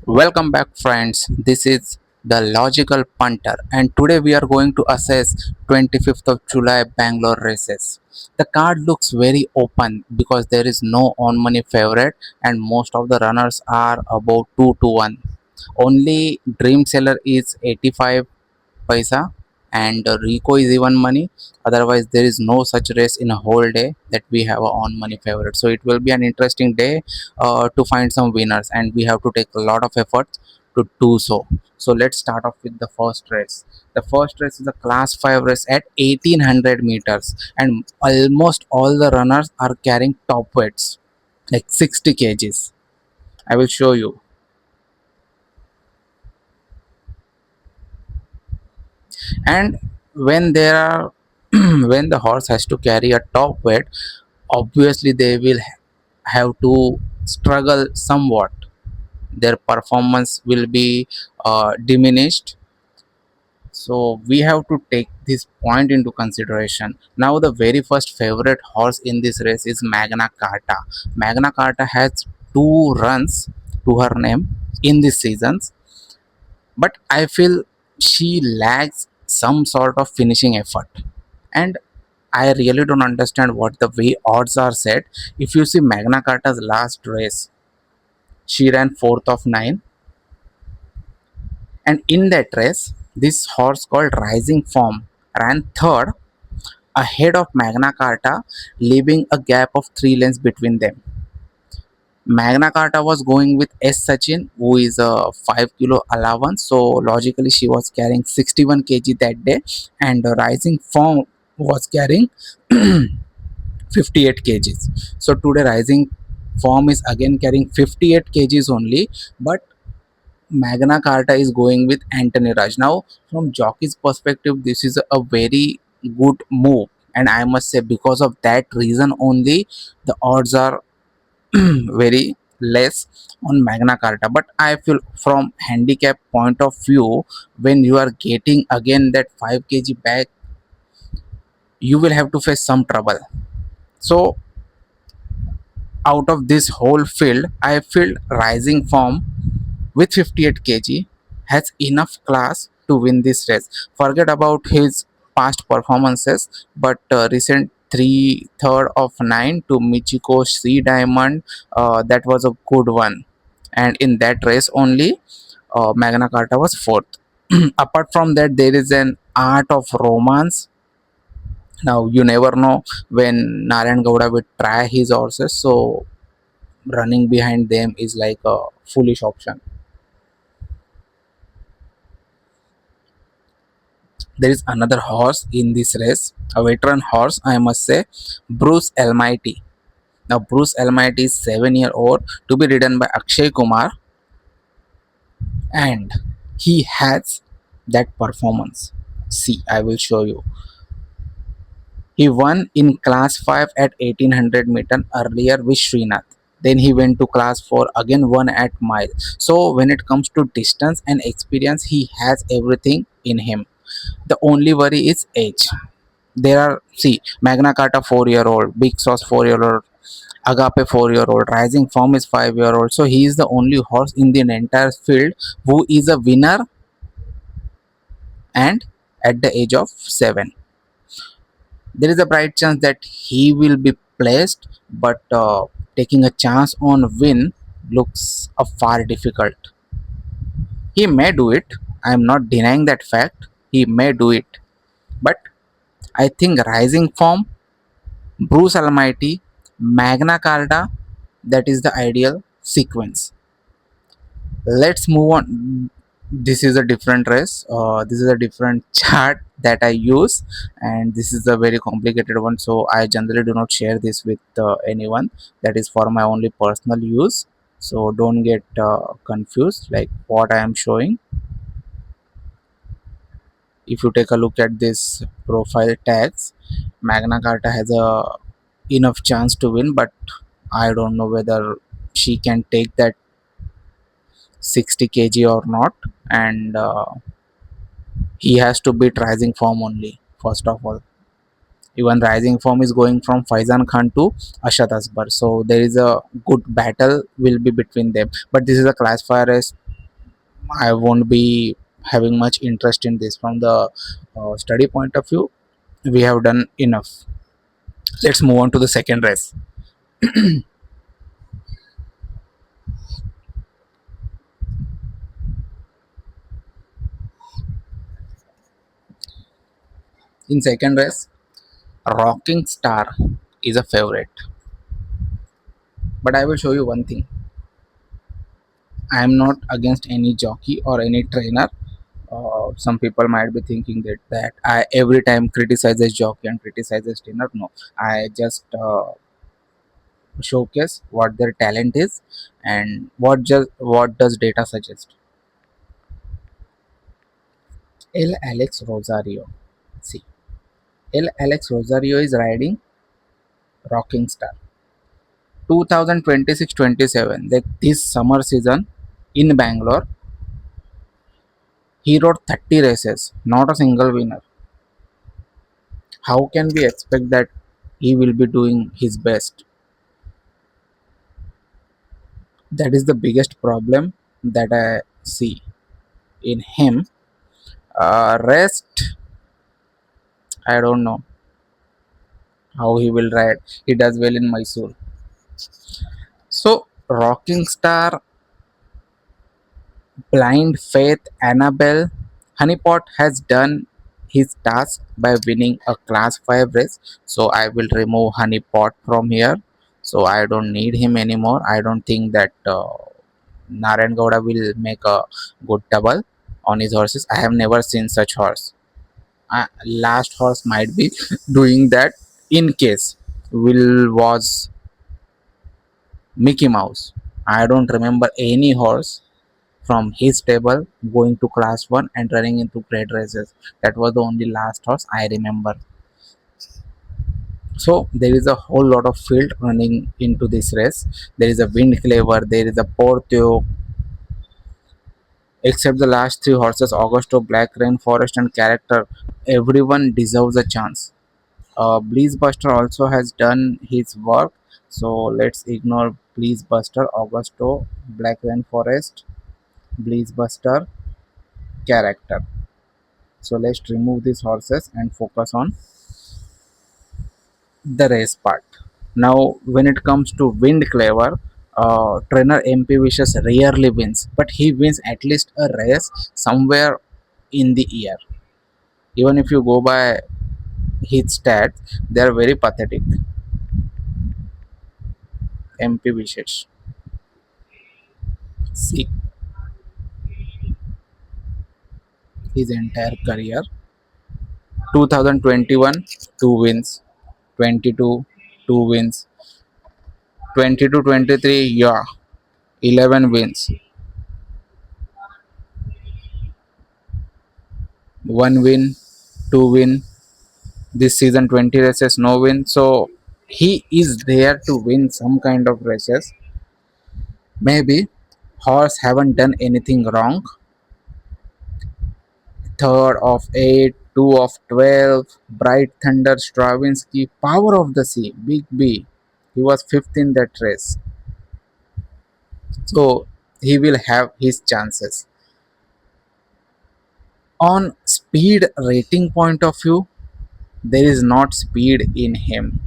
Welcome back, friends. This is the Logical Punter, and today we are going to assess 25th of July Bangalore races. The card looks very open because there is no on money favorite, and most of the runners are about 2 to 1. Only Dream Seller is 85 paisa and Rico is even money. Otherwise, there is no such race in a whole day that we have a on money favorite. So it will be an interesting day to find some winners, and we have to take a lot of efforts to do so. So let's start off with the first race. The first race is a class 5 race at 1800 meters, and almost all the runners are carrying top weights like 60 kgs. I will show you. And when there are when the horse has to carry a top weight, obviously they will have to struggle somewhat. Their performance will be diminished, so we have to take this point into consideration. Now the very first favorite horse in this race is Magna Carta. Magna Carta has two runs to her name in this seasons, but I feel she lacks some sort of finishing effort, and I really don't understand what the way odds are set. If you see Magna Carta's last race, she ran fourth of nine, and in that race, this horse called Rising Form ran third ahead of Magna Carta, leaving a gap of 3 lengths between them. Magna Carta was going with S Sachin, who is a 5 kilo allowance, so logically she was carrying 61 kg that day, and Rising Form was carrying 58 kgs. So today Rising Form is again carrying 58 kgs only, but Magna Carta is going with Anthony Raj. Now, from jockey's perspective, this is a very good move, and I must say, because of that reason only, the odds are very less on Magna Carta. But I feel from handicap point of view, when you are getting again that 5 kg back, you will have to face some trouble. So out of this whole field, I feel Rising Form with 58 kg has enough class to win this race. Forget about his past performances, but recent three third of nine to Michiko C Diamond, that was a good one. And in that race only, Magna Carta was fourth. Apart from that, there is an art of romance. Now you never know when Narayan Gowda will try his horses, so running behind them is like a foolish option. There is another horse in this race, a veteran horse, I must say, Bruce Almighty. Now, Bruce Almighty is 7 year old to be ridden by Akshay Kumar, and he has that performance. See, I will show you. He won in class 5 at 1800 meter earlier with Srinath. Then he went to class 4, again won at mile. So, when it comes to distance and experience, he has everything in him. The only worry is age. There are, see, Magna Carta 4 year old, Big Sauce 4 year old, Agape 4 year old, Rising Form is 5 year old. So he is the only horse in the entire field who is a winner and at the age of 7. There is a bright chance that he will be placed, but taking a chance on win looks a far difficult. He may do it. I am not denying that fact. He may do it, but I think Rising Form, Bruce Almighty, Magna Carta, that is the ideal sequence. Let's move on. This is a different race. This is a different chart that I use, and this is a very complicated one. So I generally do not share this with anyone. That is for my only personal use. So don't get confused. Like what I am showing. If you take a look at this profile tags, Magna Carta has a enough chance to win, but I don't know whether she can take that 60 kg or not, and he has to beat Rising Form only first of all. Even Rising Form is going from Faizan Khan to Ashad Asbar, so there is a good battle will be between them. But this is a class 5 race. I won't be having much interest in this. From the study point of view, we have done enough. Let's move on to the second race. In second race, Rocking Star is a favorite. But I will show you one thing. I am not against any jockey or any trainer. Some people might be thinking that I every time criticizes jockey and criticizes trainer. No, I just showcase what their talent is and what does data suggest. El Alex Rosario. See, El Alex Rosario is riding Rocking Star. 2026-27, like this summer season in Bangalore, he rode 30 races, not a single winner. How can we expect that he will be doing his best? That is the biggest problem that I see in him. Rest, I don't know how he will ride. He does well in Mysore. So, Rocking Star, Blind Faith, Annabelle, Honeypot has done his task by winning a Class 5 race. So, I will remove Honeypot from here. So, I don't need him anymore. I don't think that Narayan Gowda will make a good double on his horses. I have never seen such horse. Last horse might be doing that in case Will was Mickey Mouse. I don't remember any horse from his stable going to class 1 and running into great races. That was the only last horse I remember. So there is a whole lot of field running into this race. There is a Wind Clever, there is a Portio, except the last three horses Augusto, Black Rainforest, and Character. Everyone deserves a chance. Bleeze Buster also has done his work, so let's ignore Bleeze Buster, Augusto, Black Rainforest, Bleeze Buster, Character. So let's remove these horses and focus on the race part. Now, when it comes to Wind Clever, trainer MP Wishes rarely wins, but he wins at least a race somewhere in the year. Even if you go by his stats, they are very pathetic. MP Wishes. See his entire career. 2021, 2 wins. 22, 2 wins. 22-23, yeah, 11 wins. 1 win, 2 win. This season 20 races, no win. So he is there to win some kind of races. Maybe horse haven't done anything wrong. Third of 8, 2 of 12, Bright Thunder, Stravinsky, Power of the Sea, Big B. He was fifth in that race. So he will have his chances. On speed rating point of view, there is not speed in him.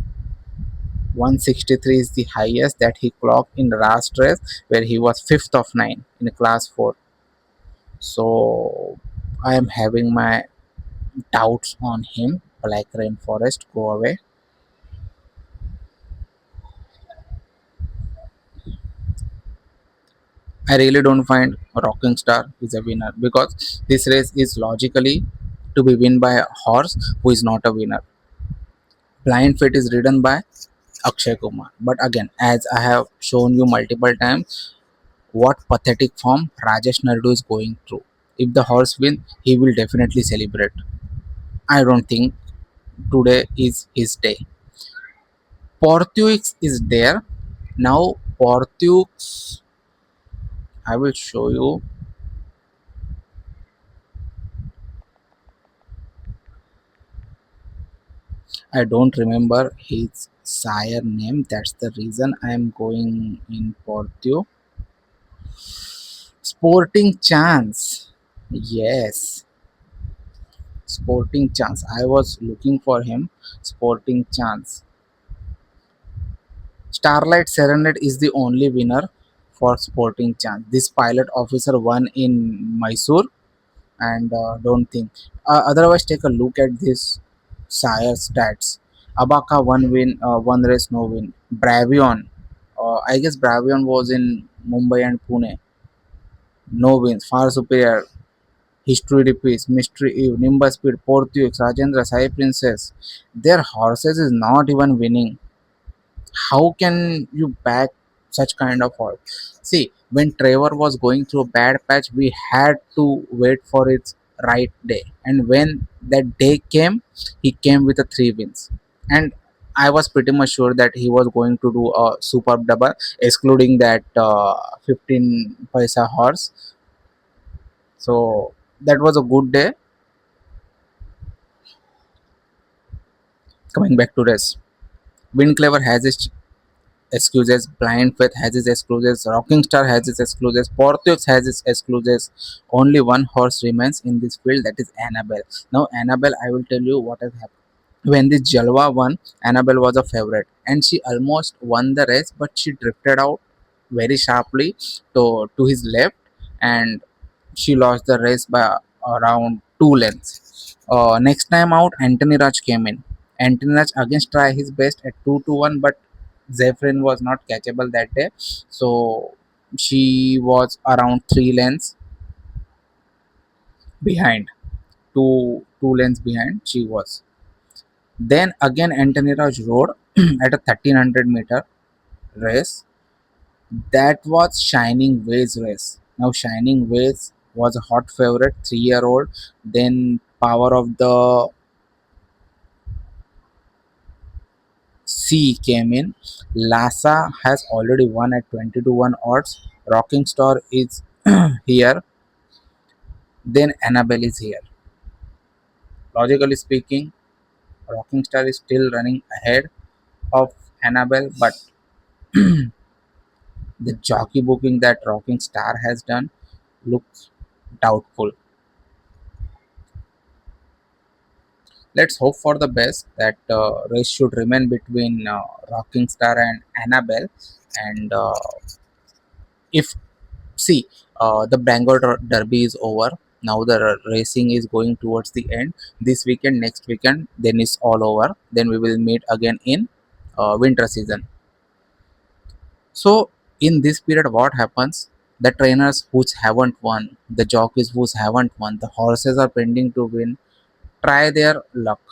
163 is the highest that he clocked in the last race, where he was fifth of 9 in class 4. So I am having my doubts on him. Black Rainforest, go away. I really don't find Rocking Star is a winner, because this race is logically to be won by a horse who is not a winner. Blind Fit is ridden by Akshay Kumar. But again, as I have shown you multiple times, what pathetic form Rajesh Nardu is going through. If the horse wins, he will definitely celebrate. I don't think today is his day. Portuix is there. Now, Portuix, I will show you. I don't remember his sire name. That's the reason I am going in Portio. Sporting Chance. Yes, Sporting Chance. I was looking for him. Sporting Chance. Starlight Serenade is the only winner for Sporting Chance. This pilot officer won in Mysore, and don't think. Otherwise, take a look at this sire stats. Abaka one win, one race, no win. Bravion, I guess Bravion was in Mumbai and Pune. No wins, far superior. History repeats, Mystery Eve, Nimbus Speed, Portux, Rajendra, Sai Princess. Their horses is not even winning. How can you back such kind of horse? See, when Trevor was going through a bad patch, we had to wait for its right day. And when that day came, he came with a three wins. And I was pretty much sure that he was going to do a superb double, excluding that 15 paisa horse. So that was a good day. Coming back to this, Wind Clever has its excuses, Blind Faith has its excuses, Rocking Star has its excuses, Porthos has its excuses. Only one horse remains in this field, that is Annabelle. Now, Annabelle, I will tell you what has happened. When this Jalwa won, Annabelle was a favorite and she almost won the race, but she drifted out very sharply to his left and she lost the race by around 2 lengths. Next time out, Anthony Raj came in. Anthony Raj again tried his best at 2 to 1, but Zephyrin was not catchable that day. So she was around 3 lengths behind. Two lengths behind she was. Then again Anthony Raj rode at a 1300-meter race. That was Shining Ways race. Now Shining Ways was a hot favorite, 3-year-old. Then Power of the Sea came in. Lhasa has already won at 20 to 1 odds. Rocking Star is here. Then Annabelle is here. Logically speaking, Rocking Star is still running ahead of Annabelle, but the jockey booking that Rocking Star has done looks doubtful. Let's hope for the best that race should remain between Rocking Star and Annabelle. And if see, the Bangalore Derby is over. Now the racing is going towards the end. This weekend, next weekend, then it's all over. Then we will meet again in winter season. So in this period, what happens? The trainers who haven't won, the jockeys who haven't won, the horses are pending to win. Try their luck.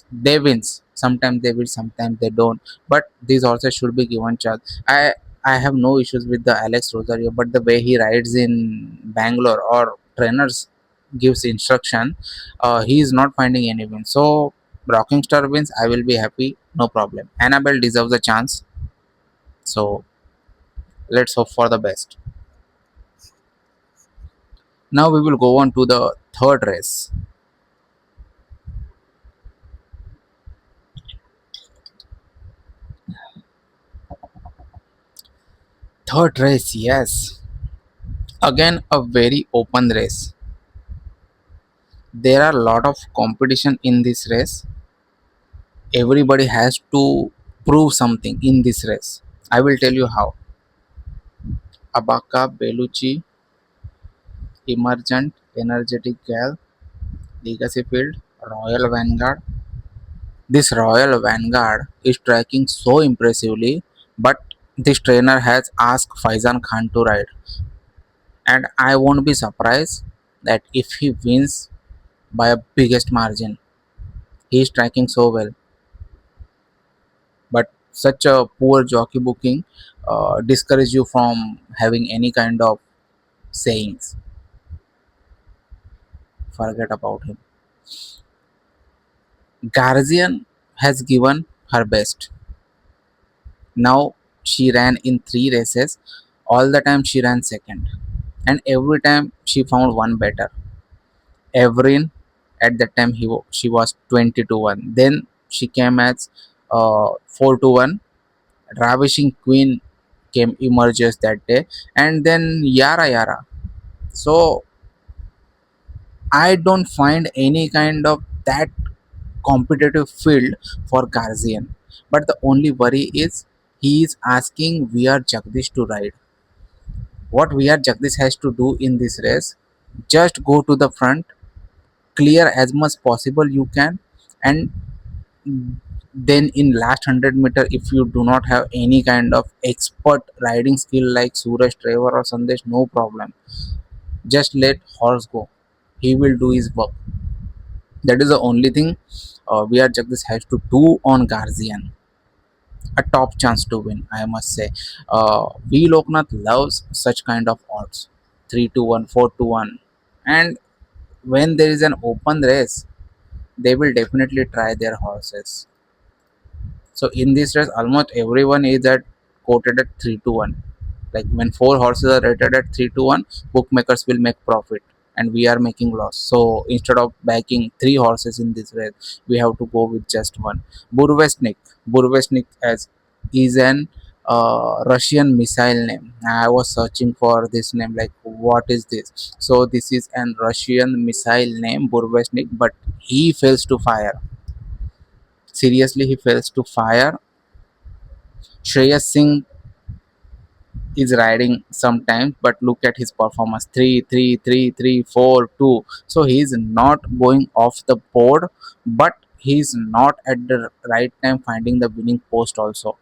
They wins. Sometimes they will, sometimes they don't. But these horses should be given chance. I have no issues with the Alex Rosario, but the way he rides in Bangalore or trainers gives instruction, he is not finding any win. So Rocking Star wins, I will be happy, no problem. Annabelle deserves a chance. So let's hope for the best. Now we will go on to the third race. Third race, yes. Again, a very open race. There are a lot of competition in this race. Everybody has to prove something in this race. I will tell you how. Abaka, Beluchi, Emergent, Energetic Gal, Legacy Field, Royal Vanguard. This Royal Vanguard is tracking so impressively, but this trainer has asked Faizan Khan to ride, and I won't be surprised that if he wins by a biggest margin. He is tracking so well, but such a poor jockey booking discourage you from having any kind of sayings. Forget about him. Guardian has given her best. Now she ran in 3 races. All the time she ran second, and every time she found one better. Everin at that time she was 20 to 1. Then she came as 4 to 1. Ravishing Queen came emerges that day, and then Yara Yara. So I don't find any kind of that competitive field for Guardian. But the only worry is he is asking VR Jagdish to ride. What VR Jagdish has to do in this race, just go to the front, clear as much possible you can, and then in last 100 meter, if you do not have any kind of expert riding skill like Suraj Trevor or Sandesh, no problem. Just let horse go. He will do his work. That is the only thing VR Jagdish has to do on Guardian. A top chance to win, I must say. V Loknath loves such kind of odds, 3-1, 4-1, and when there is an open race, they will definitely try their horses. So in this race, almost everyone is at quoted at 3-1. Like when four horses are rated at 3-1, bookmakers will make profit and we are making loss. So instead of backing three horses in this race, we have to go with just one. Burvestnik. Burvestnik as is an Russian missile name. I was searching for this name, like what is this? So this is an Russian missile name, Burvestnik, but he fails to fire. Seriously, he fails to fire. Shreyas Singh is riding sometimes, but look at his performance, 3 3 3 3 4 2. So he is not going off the board, but he is not at the right time finding the winning post also.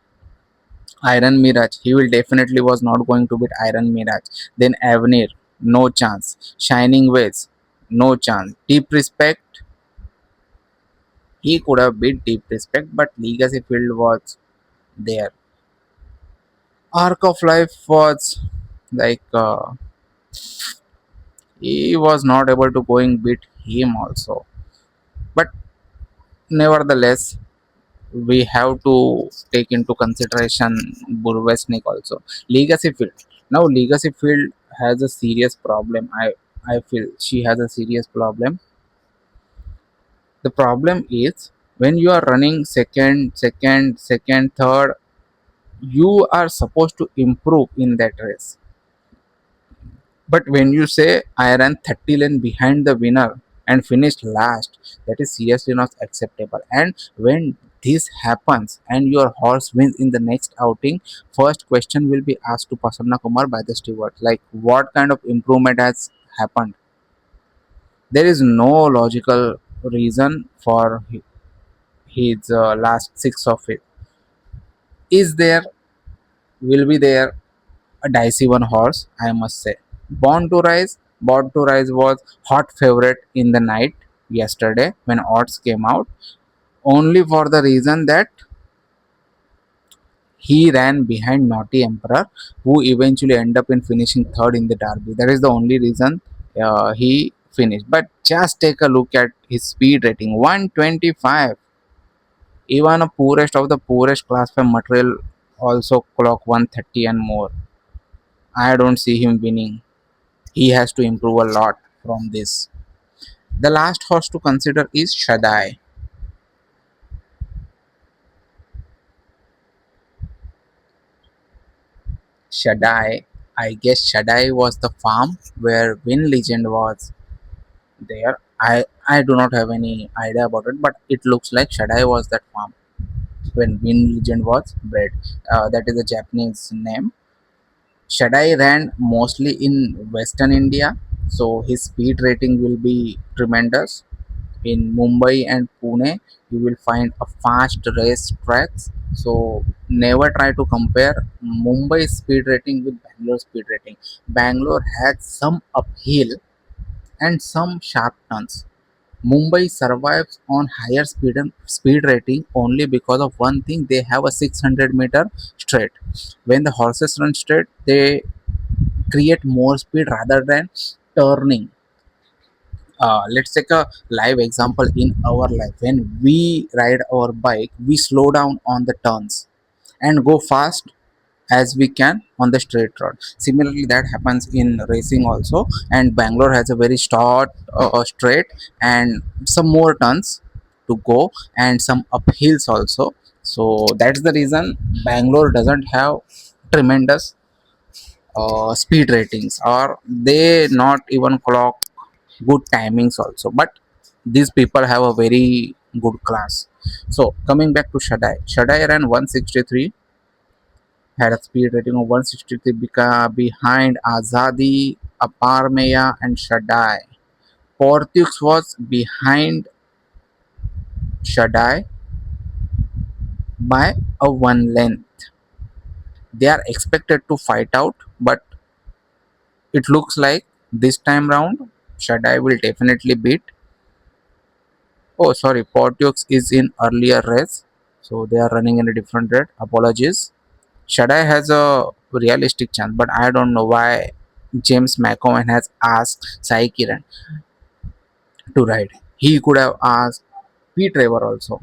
Iron Mirage, he will definitely was not going to beat Iron Mirage. Then Avenir, no chance. Shining Ways, no chance. Deep Respect, he could have beat Deep Respect, but Legacy Field was there. Arc of Life was like he was not able to going beat him also. But nevertheless, we have to take into consideration Burvesnik also. Legacy Field. Now Legacy Field has a serious problem. I feel she has a serious problem. The problem is when you are running second, third, you are supposed to improve in that race. But when you say I ran 30 lane behind the winner and finished last, that is seriously not acceptable. And when this happens and your horse wins in the next outing, first question will be asked to Prasanna Kumar by the steward, like what kind of improvement has happened. There is no logical reason for his last six of it. Is there, will be there a dicey one horse, I must say. Born to Rise was hot favorite in the night yesterday when odds came out, only for the reason that he ran behind Naughty Emperor, who eventually ended up in finishing third in the Derby. That is the only reason he finished. But just take a look at his speed rating, 125. Even a poorest of the poorest class 5 material also clock 130 and more. I don't see him winning. He has to improve a lot from this. The last horse to consider is Shaddai. Shaddai, I guess Shaddai was the farm where Win Legend was there. I do not have any idea about it, but it looks like Shaddai was that farm when Win Legend was bred. That is a Japanese name. Shaddai ran mostly in Western India, so his speed rating will be tremendous. In Mumbai and Pune, you will find a fast race tracks. So never try to compare Mumbai speed rating with Bangalore speed rating. Bangalore had some uphill and some sharp turns. Mumbai survives on higher speed rating only because of one thing, they have a 600-meter straight. When the horses run straight, they create more speed rather than turning. Let's take a live example in our life. When we ride our bike, we slow down on the turns and go fast as we can on the straight road. Similarly, that happens in racing also, and Bangalore has a very short straight and some more turns to go and some uphills also. So that's the reason Bangalore doesn't have tremendous speed ratings, or they not even clock good timings also, but these people have a very good class. So coming back to Shadai ran 163, had a speed rating of 163 behind Azadi, Aparmeya and Shadai. Portux was behind Shadai by a one length. They are expected to fight out, but it looks like this time round Shadai will definitely beat. Oh, sorry, Portux is in earlier race, so they are running in a different rate. Apologies. Shadai has a realistic chance, but I don't know why James McCowan has asked Sai Kiran to ride. He could have asked P. Trevor also.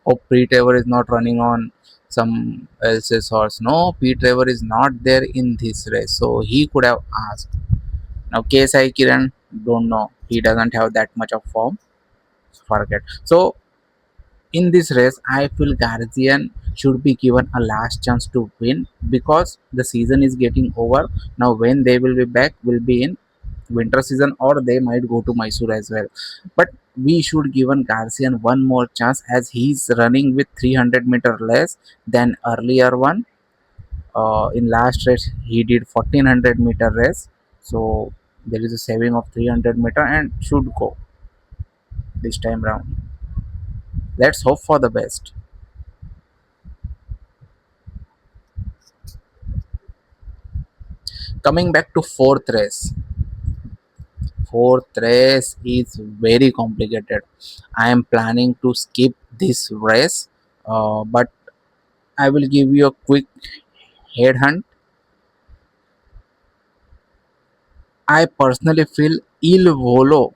Oh, P. Trevor is not running on some else's horse. No, P. Trevor is not there in this race, so he could have asked. Now, Sai Kiran, don't know. He doesn't have that much of form. Forget. So, in this race, I feel Guardian should be given a last chance to win because the season is getting over. Now, when they will be back, will be in winter season, or they might go to Mysore as well. But we should given Garcian one more chance as he's running with 300-meter less than earlier one. In last race, he did 1400-meter race, so there is a saving of 300-meter and should go this time round. Let's hope for the best. Coming back to fourth race is very complicated. I am planning to skip this race, but I will give you a quick headhunt. I personally feel Il Volo,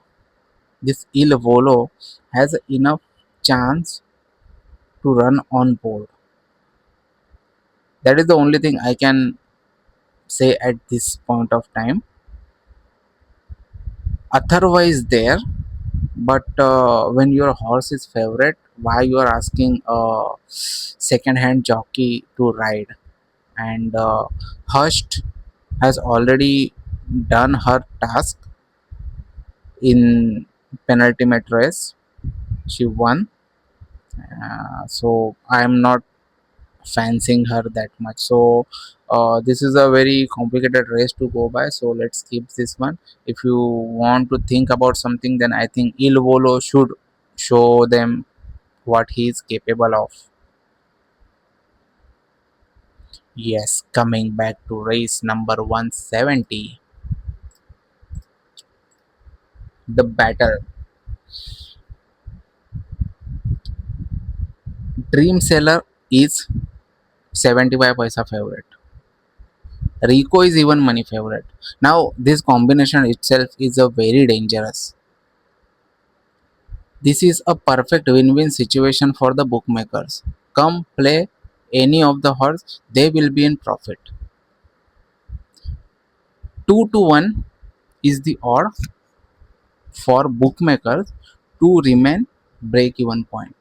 this Il Volo has enough chance to run on board. That is the only thing I can say at this point of time. Otherwise there, but when your horse is favorite, why you are asking a second hand jockey to ride? And Hurst has already done her task in penultimate race. She won, so I am not fancying her that much. So this is a very complicated race to go by. So let's skip this one. If you want to think about something, then I think Il Volo should show them what he is capable of. Yes, coming back to race number 170, the battle. Dream Seller is 75 paisa favorite. Rico is even money favorite. Now this combination itself is a very dangerous. This is a perfect win-win situation for the bookmakers. Come play any of the horse, they will be in profit. 2 to 1 is the odd for bookmakers to remain break even point.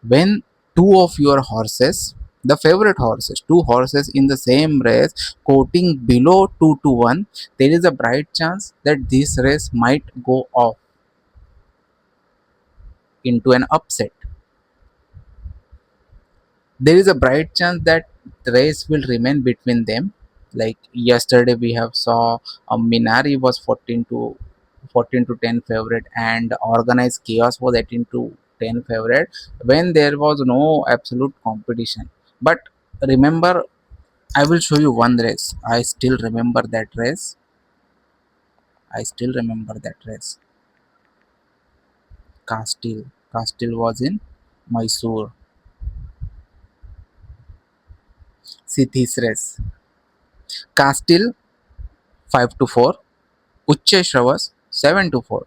When two of your horses, the favorite horses, two horses in the same race quoting below 2 to 1, there is a bright chance that this race might go off into an upset. There is a bright chance that the race will remain between them. Like yesterday we have saw Minari was 14 to 10 favorite, and organized chaos was 18 to 10 favorite when there was no absolute competition. But remember, I will show you one race. I still remember that race. Castile was in Mysore. See this race. Castile 5 to 4, Uchcheshra was 7 to 4.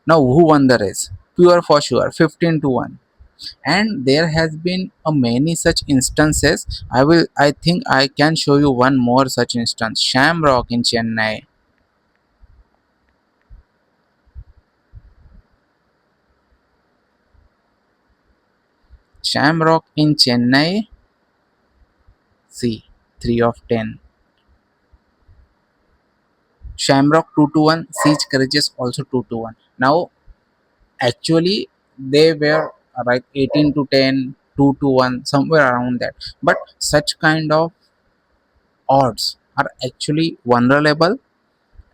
Now who won the race? Pure for sure, 15 to 1. And there has been a many such instances. I think I can show you one more such instance. Shamrock in Chennai. Shamrock in Chennai. See. 3 of 10. Shamrock 2 to 1, Siege Courageous also 2 to 1. Now, actually, they were like 18 to 10, 2 to 1, somewhere around that. But such kind of odds are actually vulnerable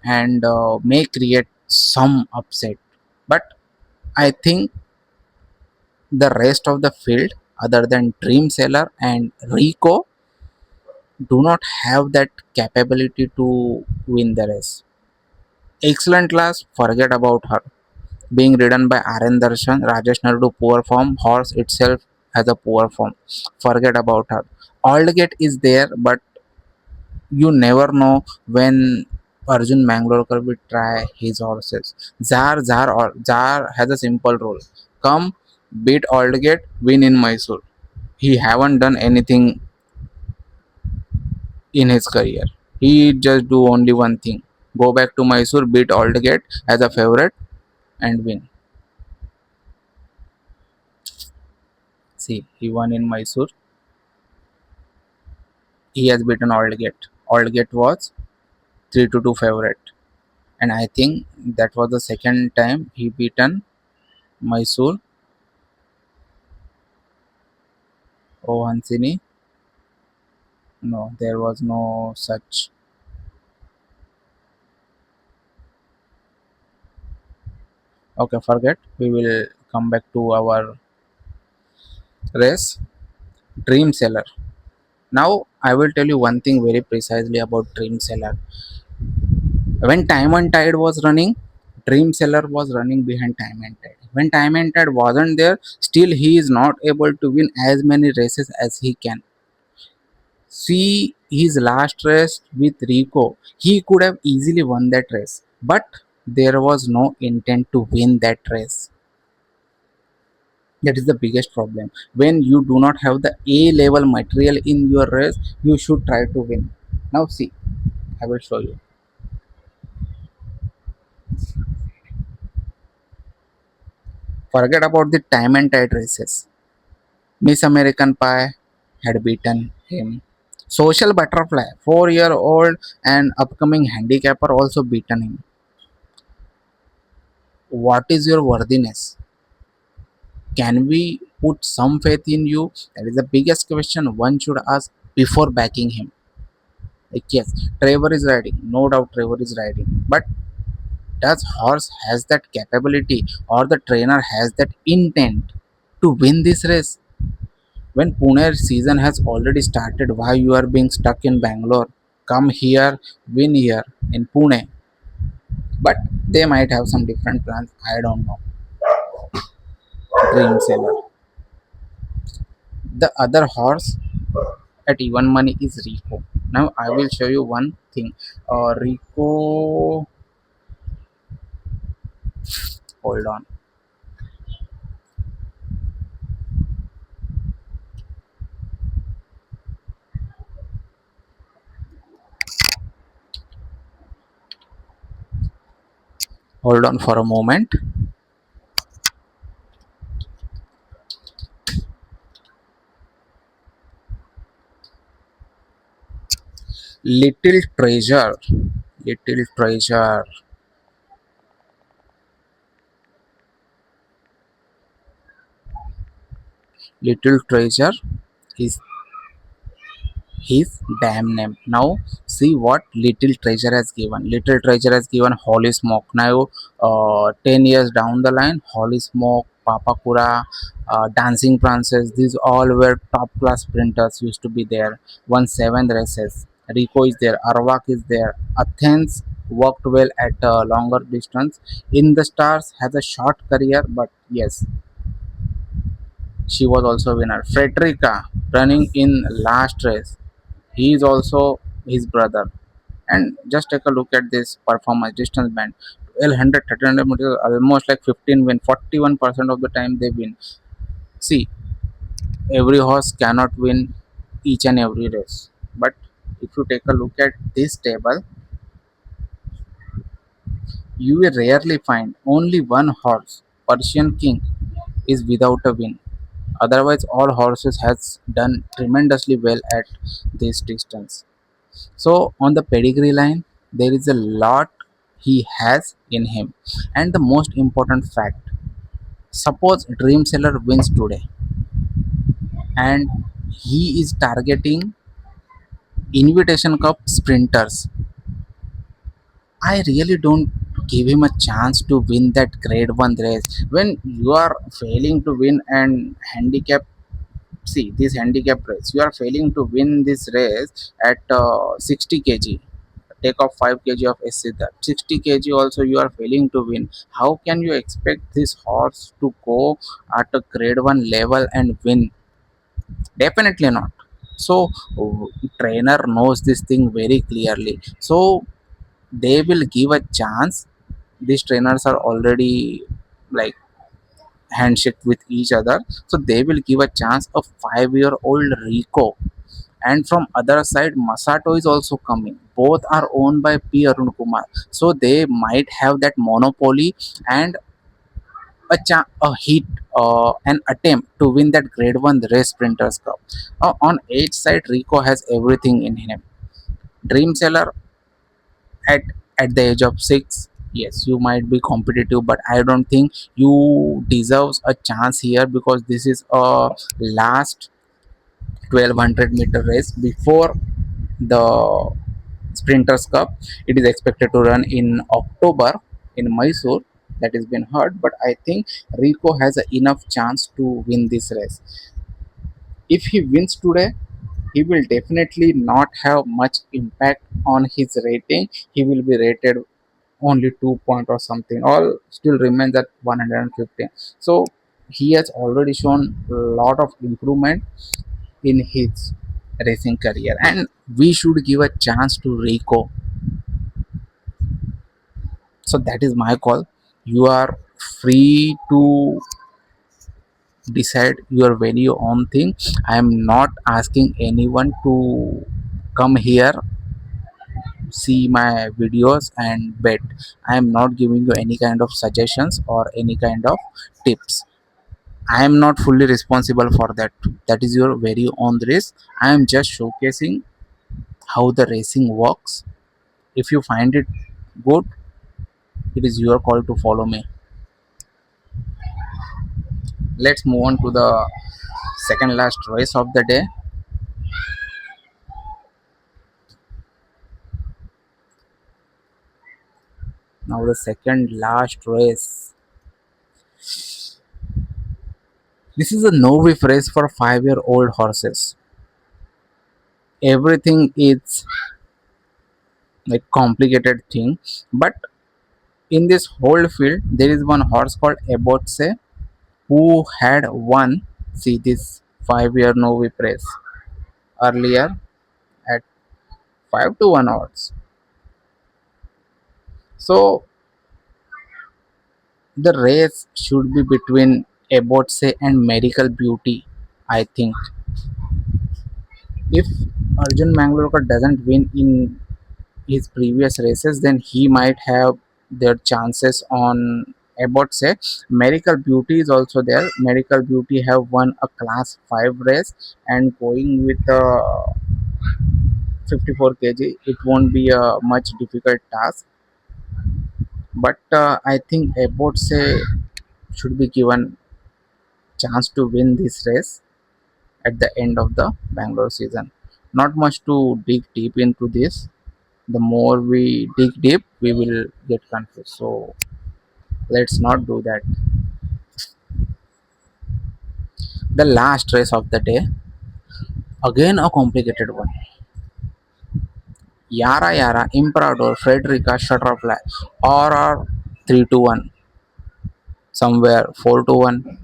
and may create some upset. But I think the rest of the field, other than Dream Seller and Rico, do not have that capability to win the race. Excellent class, forget about her. Being ridden by Aaron Darshan, Rajesh Nardu poor form, horse itself has a poor form. Forget about her. Aldgate is there, but you never know when Arjun Mangalorkar will try his horses. Zar has a simple rule. Come, beat Aldgate, win in Mysore. He haven't done anything in his career. He just do only one thing. Go back to Mysore, beat Aldgate as a favorite and win. See, he won in Mysore. He has beaten Aldgate. Aldgate was 3 to 2 favorite. And I think that was the second time he beaten Mysore. Oh, Hansini. No, there was no such. Okay, forget. We will come back to our race. Dream Seller. Now, I will tell you one thing very precisely about Dream Seller. When Time and Tide was running, Dream Seller was running behind Time and Tide. When Time and Tide wasn't there, still he is not able to win as many races as he can. See his last race with Rico. He could have easily won that race, but there was no intent to win that race. That is the biggest problem. When you do not have the A level material in your race, you should try to win. Now, see, I will show you. Forget about the time and tide races. Miss American Pie had beaten him. Social Butterfly, 4-year old and upcoming handicapper, also beaten him. What is your worthiness? Can we put some faith in you? That is the biggest question one should ask before backing him. Like, yes, Trevor is riding, no doubt Trevor is riding. But does horse has that capability or the trainer has that intent to win this race? When Pune season has already started, why you are being stuck in Bangalore? Come here, win here in Pune. But they might have some different plans. I don't know. Dream Sailor. The other horse at even money is Rico. Now I will show you one thing. Rico, hold on, hold on for a moment. Little treasure, little treasure, little treasure is his damn name. Now see what Little Treasure has given. Little Treasure has given Holy Smoke. Now 10 years down the line, Holy Smoke, Papa Kura, Dancing Prances, these all were top class sprinters used to be there. Won 7 races. Rico is there, Arvak is there. Athens worked well at a longer distance. In the Stars has a short career, but yes, she was also a winner. Frederica running in last race, he is also his brother. And just take a look at this performance distance band. 1200 1300 meters, almost like 15 win. 41% of the time they win. See, every horse cannot win each and every race. But if you take a look at this table, you will rarely find only one horse, Persian King, is without a win. Otherwise, all horses has done tremendously well at this distance. So on the pedigree line, there is a lot he has in him. And the most important fact, suppose Dream Seller wins today and he is targeting Invitation Cup sprinters. I really don't give him a chance to win that grade 1 race. When you are failing to win and handicap, see this handicap race, you are failing to win this race at 60 kg. Take off 5 kg of SC, that 60 kg also you are failing to win. How can you expect this horse to go at a grade 1 level and win? Definitely not. So trainer knows this thing very clearly, so they will give a chance. These trainers are already like handshake with each other, so they will give a chance of 5-year-old Rico. And from other side, Masato is also coming. Both are owned by P Arun Kumar, so they might have that monopoly and a hit, an attempt to win that grade 1 race sprinters cup. On each side, Rico has everything in him. Dream Seller at the age of 6, yes, you might be competitive, but I don't think you deserves a chance here, because this is a last 1200-meter race before the sprinters cup. It is expected to run in October in Mysore. That has been heard, but I think Rico has enough chance to win this race. If he wins today, he will definitely not have much impact on his rating. He will be rated only 2 point or something, all still remains at 115. So he has already shown a lot of improvement in his racing career, and we should give a chance to Rico. So that is my call. You are free to decide your very own thing. I am not asking anyone to come here, see my videos and bet. I am not giving you any kind of suggestions or any kind of tips. I am not fully responsible for that. That is your very own risk. I am just showcasing how the racing works. If you find it good, it is your call to follow me. Let's move on to the second last race of the day. Now the second last race. This is a no whiff race for 5-year-old horses. Everything is like complicated thing, but in this whole field there is one horse called Ebotse who had won, see this 5-year no whiff race earlier at 5 to 1 odds. So the race should be between Ebotse and Miracle Beauty, I think. If Arjun Mangalorkar doesn't win in his previous races, then he might have their chances on about say. Miracle Beauty is also there. Miracle Beauty have won a class 5 race, and going with 54 kg, it won't be a much difficult task. But I think about say should be given chance to win this race at the end of the Bangalore season. Not much to dig deep into this. The more we dig deep, we will get confused. So let's not do that. The last race of the day, again a complicated one. Yara Yara, Imperador, Frederica, Shutterfly, or 3 to 1, somewhere 4 to 1.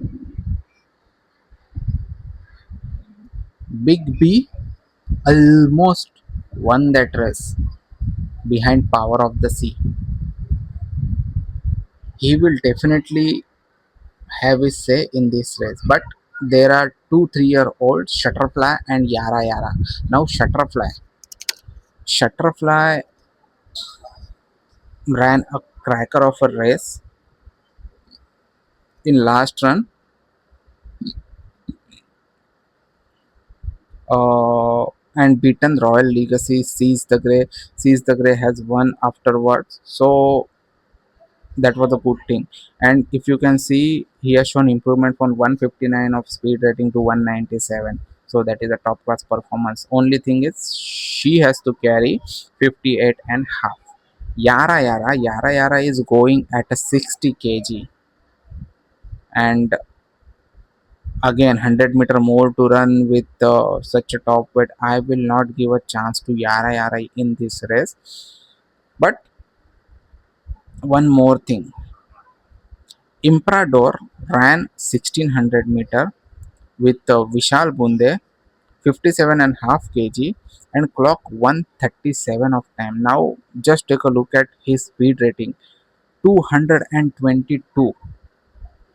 Big B almost won that race behind Power of the Sea. He will definitely have his say in this race, but there are 2 3 year olds, Shutterfly and Yara Yara. Now Shutterfly ran a cracker of a race in last run. uh, and beaten Royal Legacy. Sees the Grey has won afterwards. So that was a good thing. And if you can see, he has shown improvement from 159 of speed rating to 197. So that is a top class performance. Only thing is she has to carry 58 and half. Yara is going at a 60 kg, and again 100-meter more to run with such a top weight. I will not give a chance to Yara in this race. But one more thing, Imprador ran 1600-meter with Vishal Bunde 57 and half kg and clock 137 of time. Now just take a look at his speed rating, 222,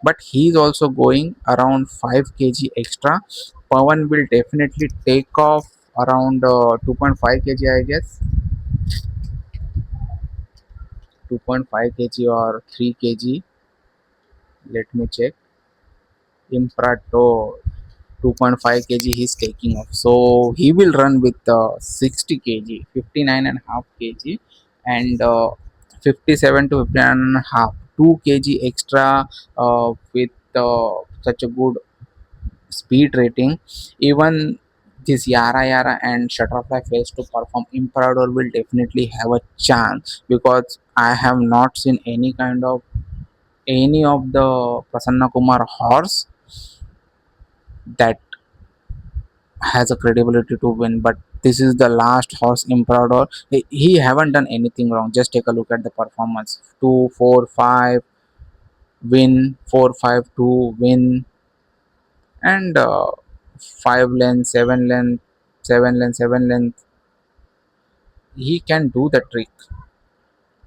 but he's also going around 5 kg extra. Pawan will definitely take off around 2.5 kg, I guess. 2.5 kg or 3 kg. Let me check. Imprato 2.5 kg he's taking off. So he will run with 60 kg, 59 and half kg, and 57 to 59 and half, 2 kg extra with such a good speed rating. Even this Yara and Shutterfly fails to perform, Imperador will definitely have a chance, because I have not seen any of the Prasanna Kumar horse that has a credibility to win. But this is the last horse, Imperador. He haven't done anything wrong. Just take a look at the performance: 2, 4, 5 win, 4, 5, 2 win, and 5 length, 7 length, 7 length, 7 length. He can do the trick,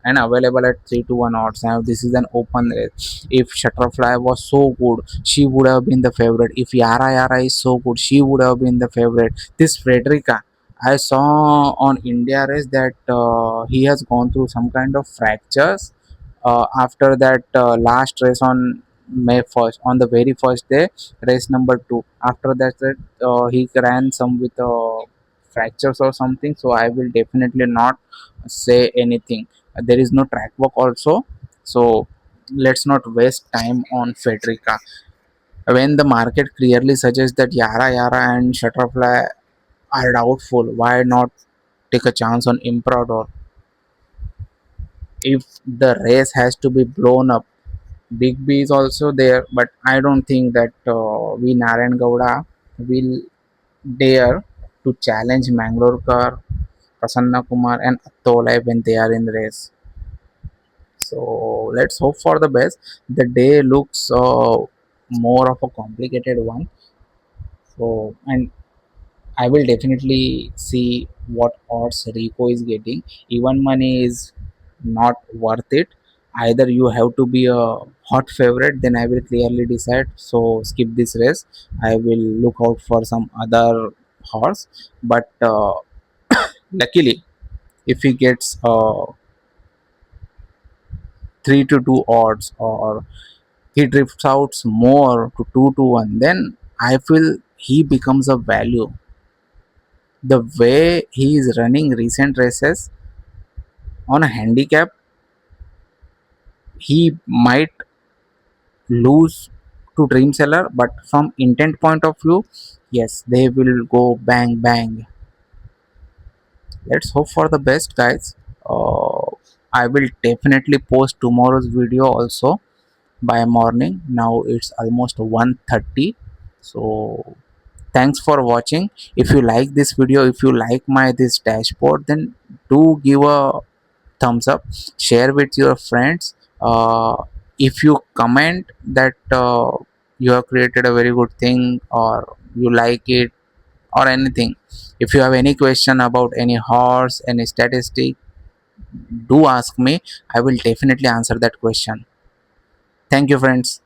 and available at 3 to 1 odds. Now this is an open race. If Shutterfly was so good, she would have been the favorite. If Yara is so good, she would have been the favorite. This Frederica, I saw on India race that he has gone through some kind of fractures after that last race on May 1st, on the very first day, race number 2. After that, he ran some with fractures or something. So I will definitely not say anything. There is no track work also. So let's not waste time on Federica. When the market clearly suggests that Yara and Shutterfly are doubtful, why not take a chance on Imperador? If the race has to be blown up, Big B is also there, but I don't think that we Narayan Gowda will dare to challenge Mangalore, Prasanna Kumar, and Attolai when they are in the race. So let's hope for the best. The day looks more of a complicated one. So, and I will definitely see what odds Rico is getting. Even money is not worth it. Either you have to be a hot favorite, then I will clearly decide. So skip this race. I will look out for some other horse. But luckily, if he gets 3 to 2 odds, or he drifts out more to 2 to 1, then I feel he becomes a value. The way he is running recent races on a handicap, he might lose to Dream Seller, but from intent point of view, yes, they will go bang bang. Let's hope for the best, guys. I will definitely post tomorrow's video also by morning. Now it's almost 1:30. So thanks for watching. If you like this video, if you like my this dashboard, then do give a thumbs up, share with your friends. If you comment that you have created a very good thing, or you like it, or anything, if you have any question about any horse, any statistic, do ask me. I will definitely answer that question. Thank you, friends.